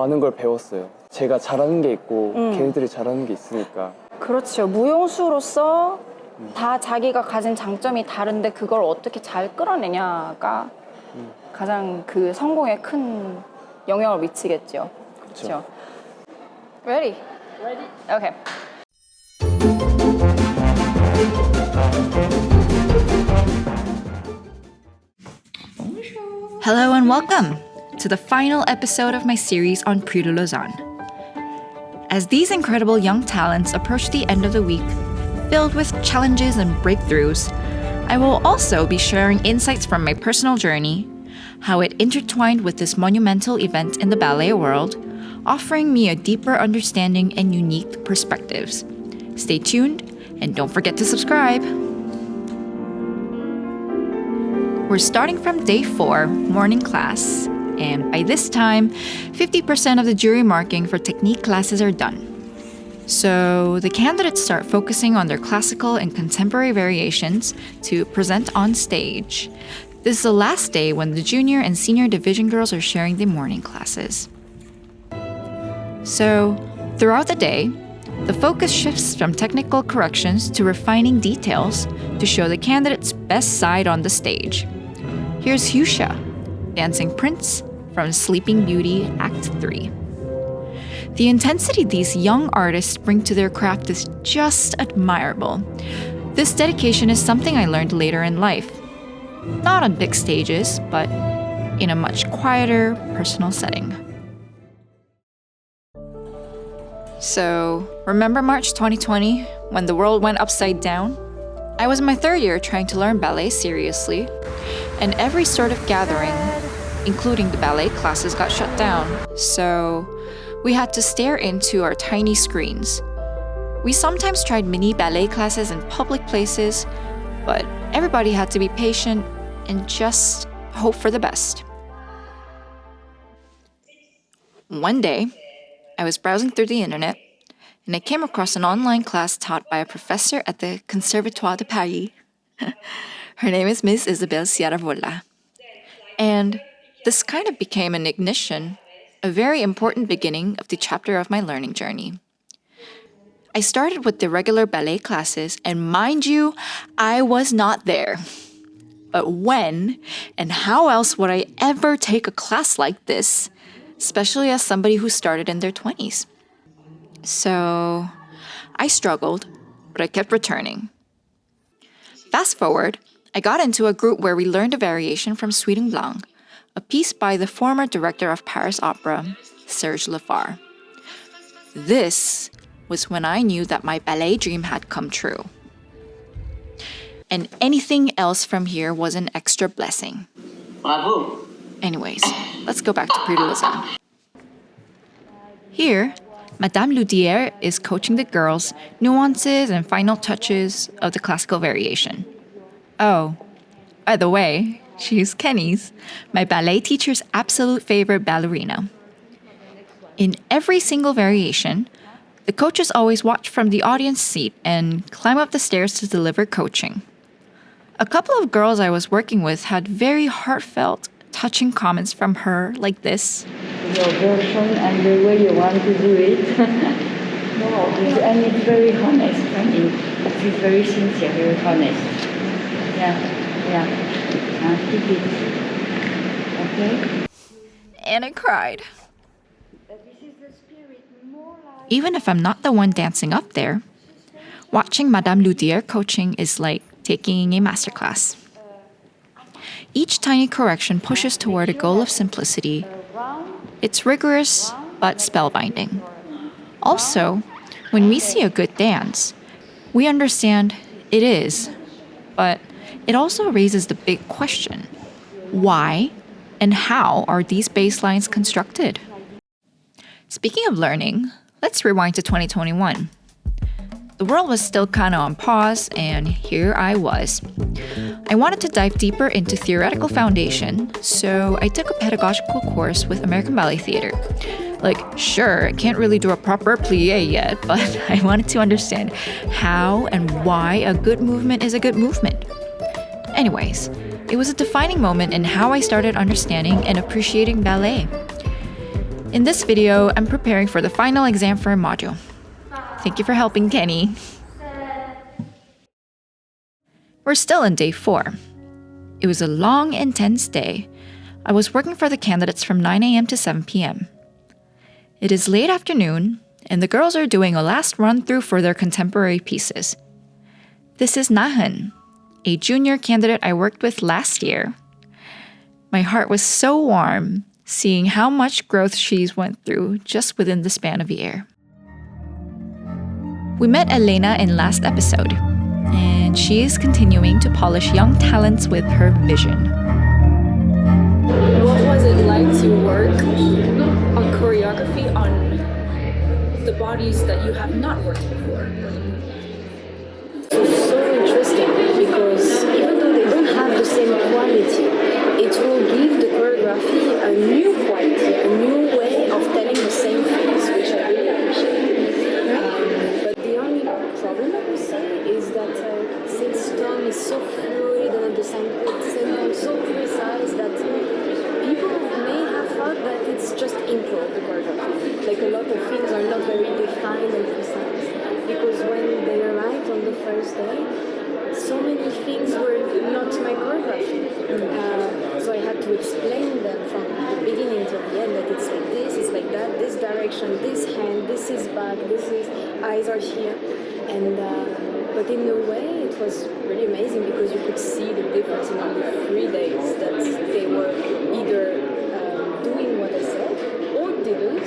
많은 걸 배웠어요. 제가 잘하는 게 있고 걔네들이 잘하는 게 있으니까. 그렇죠. 무용수로서 다 자기가 가진 장점이 다른데 그걸 어떻게 잘 끌어내냐가 가장 그 성공에 큰 영향을 미치겠죠. 그렇죠. Ready? Ready. Okay. Hello and welcome to the final episode of my series on Prix de Lausanne. As these incredible young talents approach the end of the week, filled with challenges and breakthroughs, I will also be sharing insights from my personal journey, how it intertwined with this monumental event in the ballet world, offering me a deeper understanding and unique perspectives. Stay tuned and don't forget to subscribe. We're starting from day 4, morning class, and by this time, 50% of the jury marking for technique classes are done. So the candidates start focusing on their classical and contemporary variations to present on stage. This is the last day when the junior and senior division girls are sharing the morning classes. So, throughout the day, the focus shifts from technical corrections to refining details to show the candidate's best side on the stage. Here's Husha, dancing Prince from Sleeping Beauty, Act 3. The intensity these young artists bring to their craft is just admirable. This dedication is something I learned later in life. Not on big stages, but in a much quieter, personal setting. So, remember March 2020, when the world went upside down? I was in my 3rd year trying to learn ballet seriously, and every sort of gathering, including the ballet classes, got shut down. So, we had to stare into our tiny screens. We sometimes tried mini ballet classes in public places, but everybody had to be patient and just hope for the best. One day, I was browsing through the internet, and I came across an online class taught by a professor at the Conservatoire de Paris. Her name is Miss Isabelle Sierra-Vola. And this kind of became an ignition, a very important beginning of the chapter of my learning journey. I started with the regular ballet classes, and mind you, I was not there. But when and how else would I ever take a class like this, especially as somebody who started in their 20s? So I struggled, but I kept returning. Fast forward, I got into a group where we learned a variation from Sweden Blanc, a piece by the former director of Paris Opera, Serge Lefar. This was when I knew that my ballet dream had come true. And anything else from here was an extra blessing. Bravo! Anyways, let's go back to Prix de Lausanne. Here, Madame Loudières is coaching the girls nuances and final touches of the classical variation. Oh, by the way, she's Kenny's, my ballet teacher's absolute favorite ballerina. In every single variation, the coaches always watch from the audience seat and climb up the stairs to deliver coaching. A couple of girls I was working with had very heartfelt, touching comments from her like this. Your version and the way you want to do it. No, and it's very honest. I mean, it's very sincere, very honest. Yeah. Keep it. Okay? And I cried. Even if I'm not the one dancing up there, watching Madame Loudières coaching is like taking a masterclass. Each tiny correction pushes toward a goal of simplicity. It's rigorous, but spellbinding. Also, when we see a good dance, we understand it is, but it also raises the big question: why and how are these baselines constructed? Speaking of learning, let's rewind to 2021. The world was still kind of on pause, and here I was. I wanted to dive deeper into theoretical foundation, so I took a pedagogical course with American Ballet Theater. Like, sure, I can't really do a proper plie yet, but I wanted to understand how and why a good movement is a good movement. Anyways, it was a defining moment in how I started understanding and appreciating ballet. In this video, I'm preparing for the final exam for a module. Thank you for helping, Kenny. We're still on day 4. It was a long, intense day. I was working for the candidates from 9 a.m. to 7 p.m. It is late afternoon, and the girls are doing a last run-through for their contemporary pieces. This is Nahan, a junior candidate I worked with last year. My heart was so warm seeing how much growth she's went through just within the span of a year. We met Elena in last episode, and she is continuing to polish young talents with her vision. What was it like to work on choreography on the bodies that you have not worked before? It's so interesting because even though they don't have the same quality, it will give the choreography a new quality, a new way of telling the same things, which I really appreciate. But the only problem I would say is that since Tom is so fluid and at the same time so precise that people may have thought that it's just improv, the choreography. Like a lot of things are not very defined and precise. Because when they arrived on the first day, so many things were not my choreography. So I had to explain them from the beginning to the end that it's like this, it's like that, this direction, this hand, this is back, this is eyes are here. And but in a way it was really amazing because you could see the difference in only 3 days that they were either doing what I said or didn't.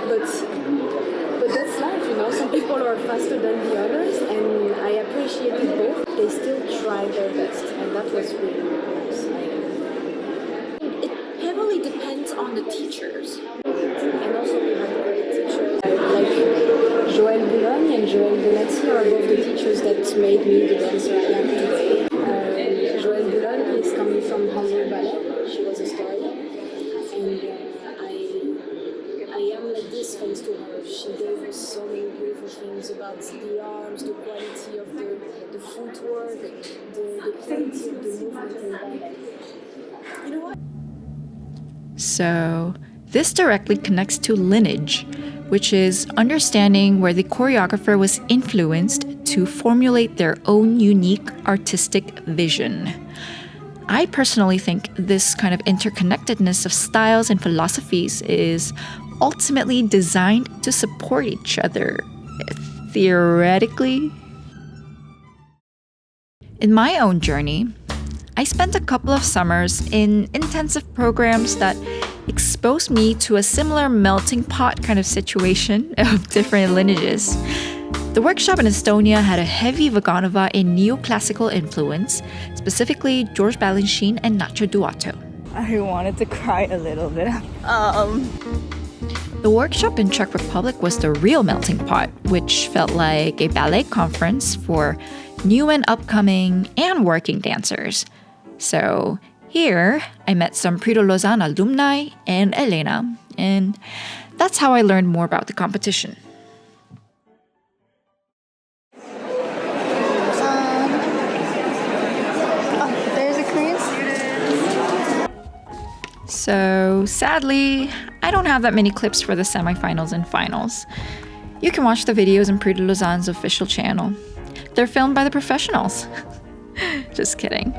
But that's life, you know. Some people are faster than the others, and I appreciated both. They still tried their best, and that was really nice. It heavily depends on the teachers. And also we had great teachers like Joël Boulogne and Joël Donati are both the teachers that made me the dancer I am today. Joël Boulogne is coming from Hamburg Ballet. She was a star. And I am like this thanks to her. She gave us so many beautiful things about the arms, the quality of the footwork, the quality of the movement in ballet. You know what? So, this directly connects to lineage, which is understanding where the choreographer was influenced to formulate their own unique artistic vision. I personally think this kind of interconnectedness of styles and philosophies is ultimately designed to support each other, theoretically. In my own journey, I spent a couple of summers in intensive programs that exposed me to a similar melting pot kind of situation of different lineages. The workshop in Estonia had a heavy Vaganova and neoclassical influence, specifically George Balanchine and Nacho Duato. I wanted to cry a little bit. The workshop in Czech Republic was the real melting pot, which felt like a ballet conference for new and upcoming and working dancers. So here, I met some Prix de Lausanne alumni and Elena, and that's how I learned more about the competition. There's a Korean student. So sadly, I don't have that many clips for the semifinals and finals. You can watch the videos on Prix de Lausanne's official channel. They're filmed by the professionals. Just kidding.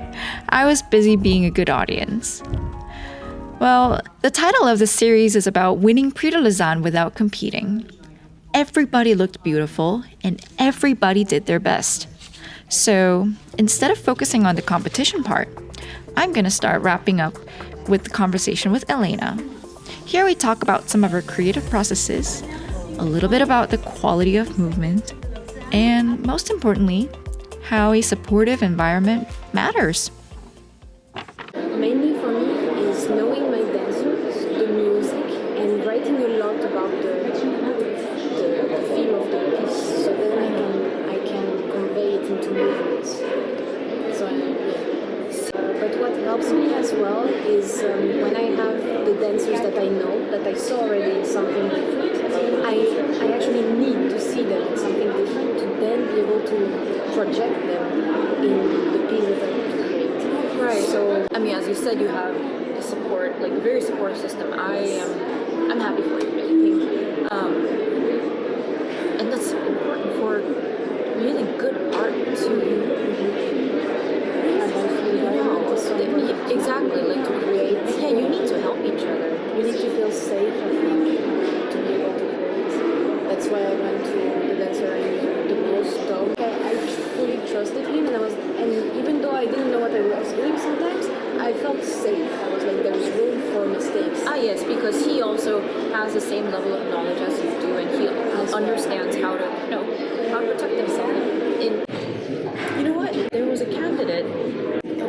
I was busy being a good audience. Well, the title of the series is about winning Prix de Lausanne without competing. Everybody looked beautiful and everybody did their best. So instead of focusing on the competition part, I'm gonna start wrapping up with the conversation with Elena. Here we talk about some of her creative processes, a little bit about the quality of movement, and most importantly, how a supportive environment matters. Mainly for me is knowing my dancers, the music, and writing a lot about the feel of the piece, so then I can convey it into movements. So but what helps me as well is when I have the dancers that I know, that I saw already in something different, I actually need to see them in something different to then be able to project them in the piece that I want to create. Right. So, I mean, as you said, you have a support, like a very supportive system. I am I didn't know what I was doing sometimes, I felt safe. I was like, there's room for mistakes. Ah, yes, because he also has the same level of knowledge as you do, and he understands how to, how to protect himself. You know what? There was a candidate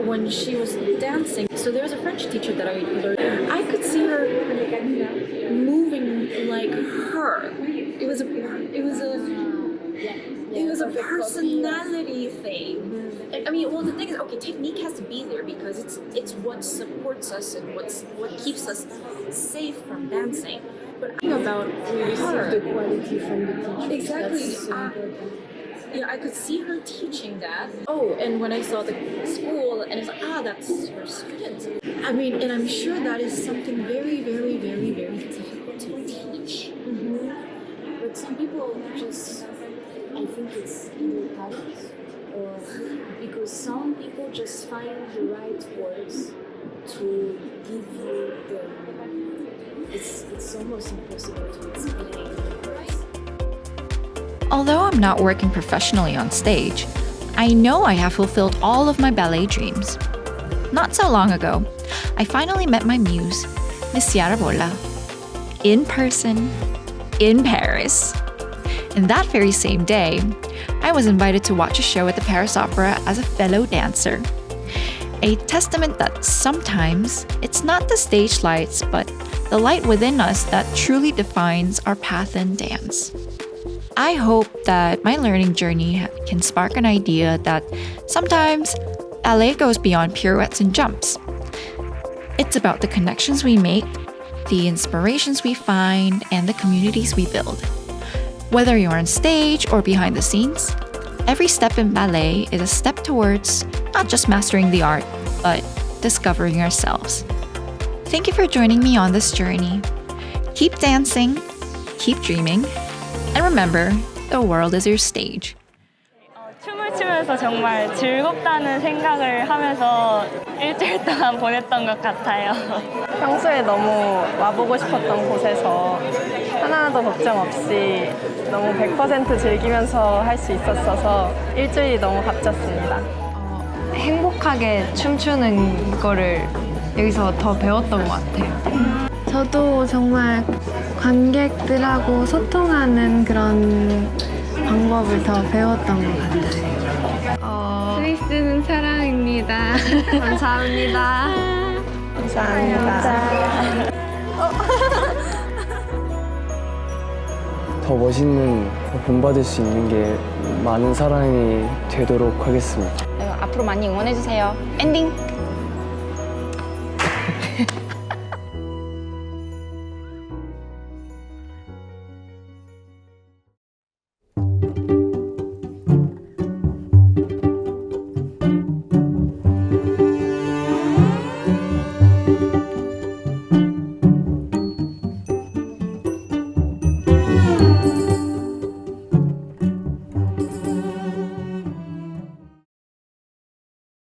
when she was dancing. So there was a French teacher that I learned. I could see her moving like her. It was a personality thing. I mean, well, the thing is, okay, technique has to be there because it's what supports us and what keeps us safe from dancing. But I think about her. The quality from the teacher. Exactly. That's so important. Yeah, I could see her teaching that. Oh, and when I saw the school, and it's like, that's her student. I mean, and I'm sure that is something very, very, very, very difficult to teach. Mm-hmm. But some people just, I think it's either talent or because some people just find the right words to give you the. It's almost impossible to explain. Although I'm not working professionally on stage, I know I have fulfilled all of my ballet dreams. Not so long ago, I finally met my muse, Miss Chiara Bolla, in person, in Paris. And that very same day, I was invited to watch a show at the Paris Opera as a fellow dancer. A testament that sometimes it's not the stage lights, but the light within us that truly defines our path in dance. I hope that my learning journey can spark an idea that sometimes ballet goes beyond pirouettes and jumps. It's about the connections we make, the inspirations we find, and the communities we build. Whether you're on stage or behind the scenes, every step in ballet is a step towards not just mastering the art, but discovering ourselves. Thank you for joining me on this journey. Keep dancing, keep dreaming, and remember, the world is your stage. 춤을 추면서 정말 즐겁다는 생각을 하면서 일주일 동안 보냈던 것 같아요. 평소에 너무 와보고 싶었던 곳에서 하나도 걱정 없이 너무 100% 즐기면서 할 수 있었어서 일주일이 너무 값졌습니다. 행복하게 춤추는 거를 여기서 더 배웠던 것 같아요. 저도 정말 관객들하고 소통하는 그런 방법을 더 배웠던 것 같아요. 스위스는 사랑입니다. 감사합니다. 감사합니다. 더 멋있는, 더 본받을 수 있는 게 많은 사랑이 되도록 하겠습니다. 앞으로 많이 응원해주세요. 엔딩!